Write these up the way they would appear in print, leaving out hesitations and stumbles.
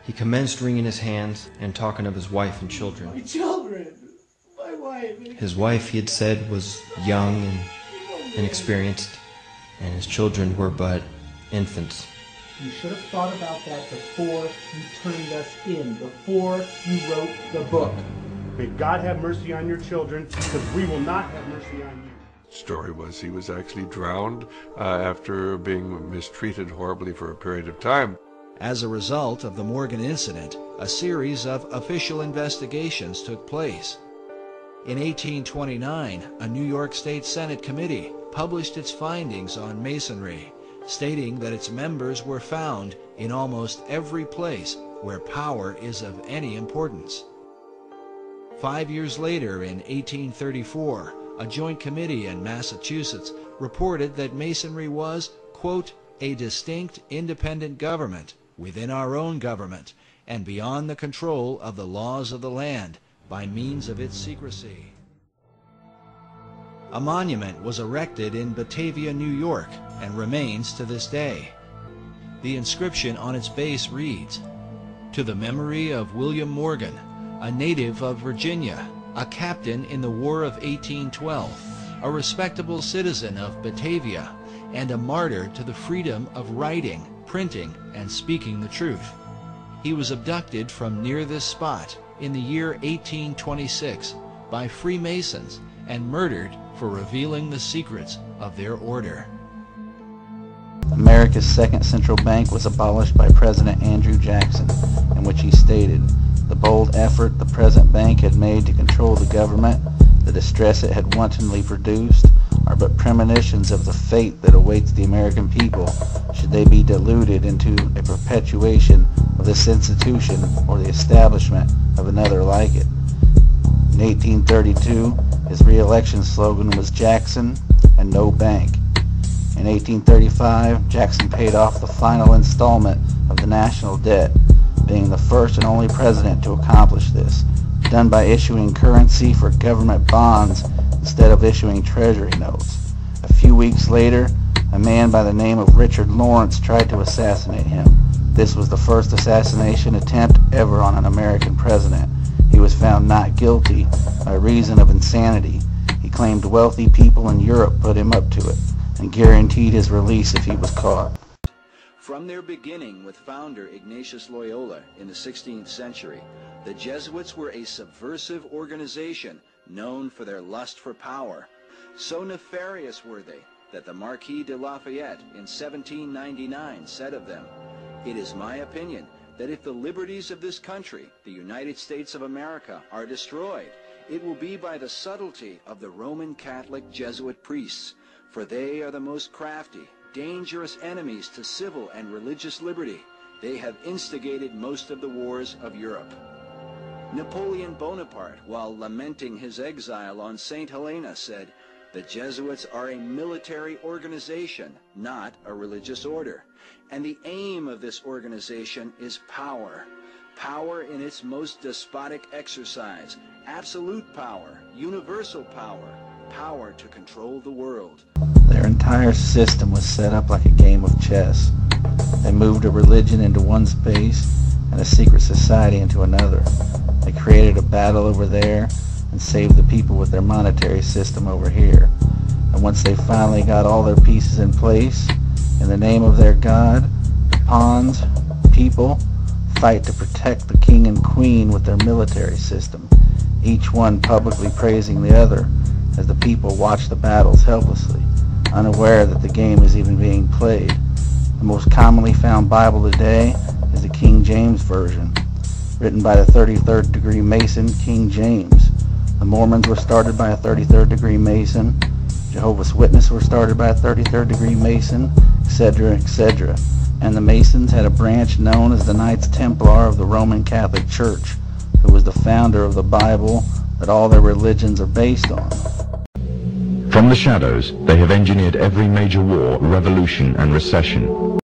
He commenced wringing his hands and talking of his wife and children. My children! My wife! His wife, he had said, was young and inexperienced, and his children were but infants. You should have thought about that before you turned us in, before you wrote the book. May God have mercy on your children, because we will not have mercy on you. Story was he was actually drowned after being mistreated horribly for a period of time. As a result of the Morgan incident, a series of official investigations took place. In 1829, a New York State Senate committee published its findings on Masonry, stating that its members were found in almost every place where power is of any importance. 5 years later, in 1834, a joint committee in Massachusetts reported that Masonry was, quote, a distinct independent government within our own government and beyond the control of the laws of the land by means of its secrecy. A monument was erected in Batavia, New York, and remains to this day. The inscription on its base reads, "To the memory of William Morgan, a native of Virginia, a captain in the War of 1812, a respectable citizen of Batavia, and a martyr to the freedom of writing, printing, and speaking the truth. He was abducted from near this spot in the year 1826 by Freemasons and murdered for revealing the secrets of their order." America's second central bank was abolished by President Andrew Jackson, in which he stated, "The bold effort the present bank had made to control the government, the distress it had wantonly produced, are but premonitions of the fate that awaits the American people should they be deluded into a perpetuation of this institution or the establishment of another like it." In 1832, his re-election slogan was "Jackson and no bank." In 1835, Jackson paid off the final installment of the national debt, being the first and only president to accomplish this, done by issuing currency for government bonds instead of issuing treasury notes. A few weeks later, a man by the name of Richard Lawrence tried to assassinate him. This was the first assassination attempt ever on an American president. He was found not guilty by reason of insanity. He claimed wealthy people in Europe put him up to it and guaranteed his release if he was caught. From their beginning with founder Ignatius Loyola in the 16th century, the Jesuits were a subversive organization known for their lust for power. So nefarious were they that the Marquis de Lafayette in 1799 said of them, "It is my opinion that if the liberties of this country, the United States of America, are destroyed, it will be by the subtlety of the Roman Catholic Jesuit priests, for they are the most crafty, dangerous enemies to civil and religious liberty. They have instigated most of the wars of Europe." Napoleon Bonaparte, while lamenting his exile on St. Helena, said, "The Jesuits are a military organization, not a religious order. And the aim of this organization is power. Power in its most despotic exercise, absolute power, universal power, power to control the world." Their entire system was set up like a game of chess. They moved a religion into one space and a secret society into another. They created a battle over there and saved the people with their monetary system over here. And once they finally got all their pieces in place, in the name of their God, the pawns, people, fight to protect the king and queen with their military system, each one publicly praising the other as the people watch the battles helplessly, unaware that the game is even being played. The most commonly found Bible today is the King James Version, written by the 33rd degree Mason, King James. The Mormons were started by a 33rd degree Mason. Jehovah's Witnesses were started by a 33rd degree Mason, etc., etc. And the Masons had a branch known as the Knights Templar of the Roman Catholic Church, who was the founder of the Bible that all their religions are based on. From the shadows, they have engineered every major war, revolution, and recession.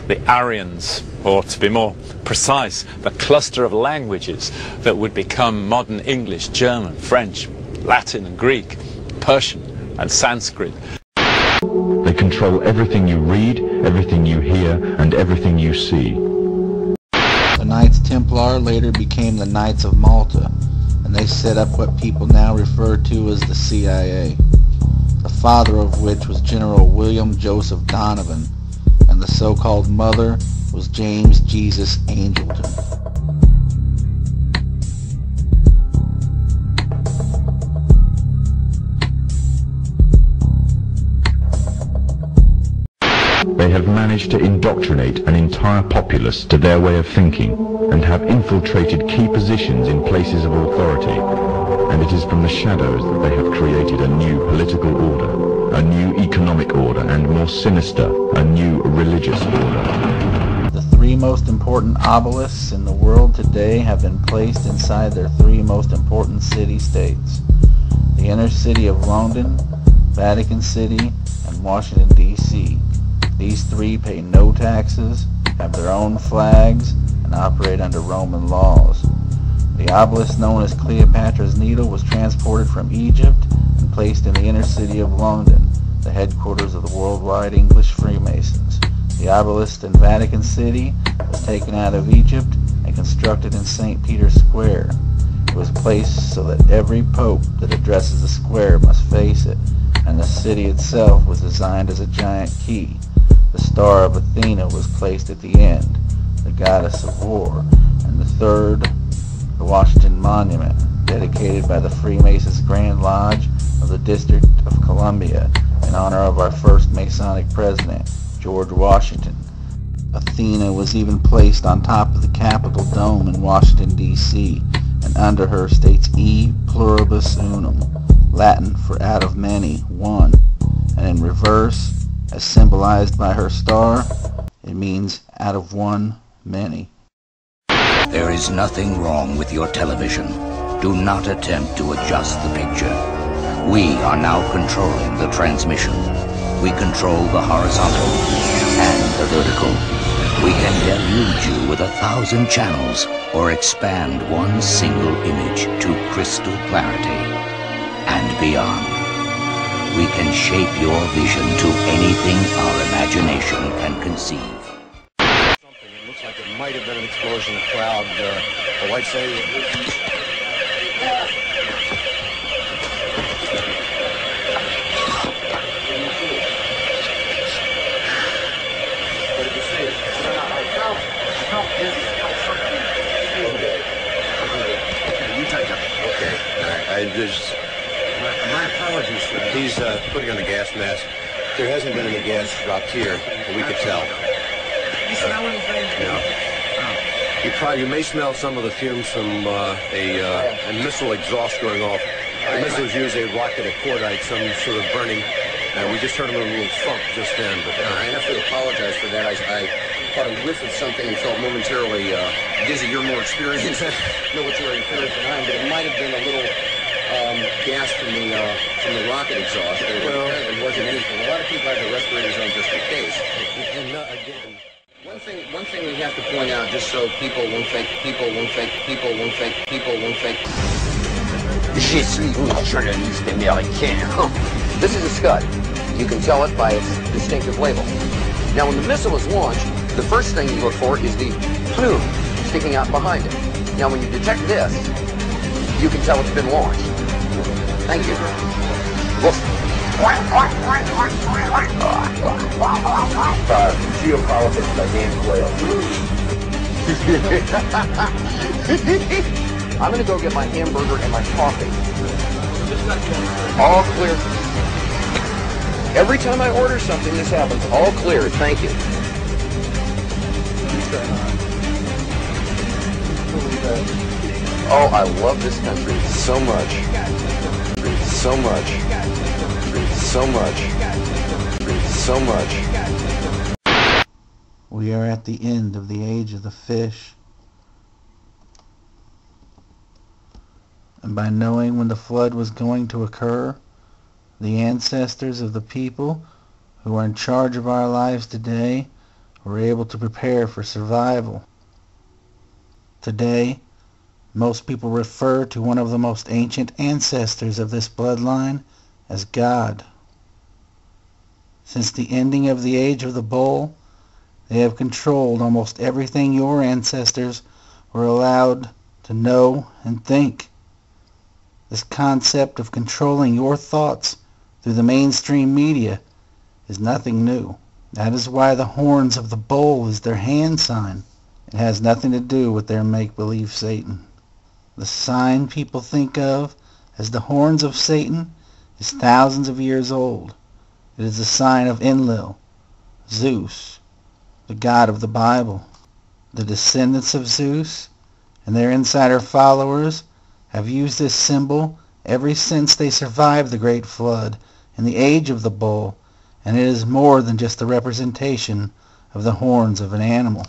The Aryans, or to be more precise, the cluster of languages that would become modern English, German, French, Latin and Greek, Persian and Sanskrit. They control everything you read, everything you hear, and everything you see. The Templar later became the Knights of Malta, and they set up what people now refer to as the CIA, the father of which was General William Joseph Donovan, and the so-called mother was James Jesus Angleton. They have managed to indoctrinate an entire populace to their way of thinking and have infiltrated key positions in places of authority. And it is from the shadows that they have created a new political order, a new economic order, and more sinister, a new religious order. The three most important obelisks in the world today have been placed inside their three most important city-states: the inner city of London, Vatican City, and Washington, D.C. These three pay no taxes, have their own flags, and operate under Roman laws. The obelisk known as Cleopatra's Needle was transported from Egypt and placed in the inner city of London, the headquarters of the worldwide English Freemasons. The obelisk in Vatican City was taken out of Egypt and constructed in St. Peter's Square. It was placed so that every pope that addresses the square must face it, and the city itself was designed as a giant key. The Star of Athena was placed at the end, the goddess of war, and the third, the Washington Monument, dedicated by the Freemasons Grand Lodge of the District of Columbia in honor of our first Masonic president, George Washington. Athena was even placed on top of the Capitol Dome in Washington, D.C., and under her states E pluribus unum, Latin for out of many, one, and in reverse, as symbolized by her star, it means out of one, many. There is nothing wrong with your television. Do not attempt to adjust the picture. We are now controlling the transmission. We control the horizontal and the vertical. We can deluge you with 1,000 channels or expand one single image to crystal clarity and beyond. We can shape your vision to anything our imagination can conceive. It looks like it might have been an explosion of cloud. The lights say... You take it. Okay. All right. My apologies, sir. He's putting on a gas mask. There hasn't been any gas dropped here that we could tell. You smell anything? No. You may smell some of the fumes from a missile exhaust going off. The missiles use a rocket, a cordite, some sort of burning. We just heard a little thump just then. But I have to apologize for that. I caught a whiff of something and felt momentarily dizzy. You're more experienced. Know what you're referring to, but it might have been a little gas from the rocket exhaust. Well, it wasn't anything. A lot of people have their respirators on just in case. And again, one thing we have to point out, just so people won't think. Je suis un journaliste américain. This is a Scud. You can tell it by its distinctive label. Now, when the missile is launched, the first thing you look for is the plume sticking out behind it. Now, when you detect this, you can tell it's been launched. Thank you. Geopolitics by Dan Quayle. I'm going to go get my hamburger and my coffee. All clear. Every time I order something, this happens. All clear. Thank you. Oh, I love this country so much. So much. So much. So much. We are at the end of the age of the fish. And by knowing when the flood was going to occur, the ancestors of the people who are in charge of our lives today were able to prepare for survival. Today, most people refer to one of the most ancient ancestors of this bloodline as God. Since the ending of the age of the bull, they have controlled almost everything your ancestors were allowed to know and think. This concept of controlling your thoughts through the mainstream media is nothing new. That is why the horns of the bull is their hand sign. It has nothing to do with their make-believe Satan. The sign people think of as the horns of Satan is thousands of years old. It is the sign of Enlil, Zeus, the god of the Bible. The descendants of Zeus and their insider followers have used this symbol ever since they survived the Great Flood in the age of the bull, and it is more than just a representation of the horns of an animal.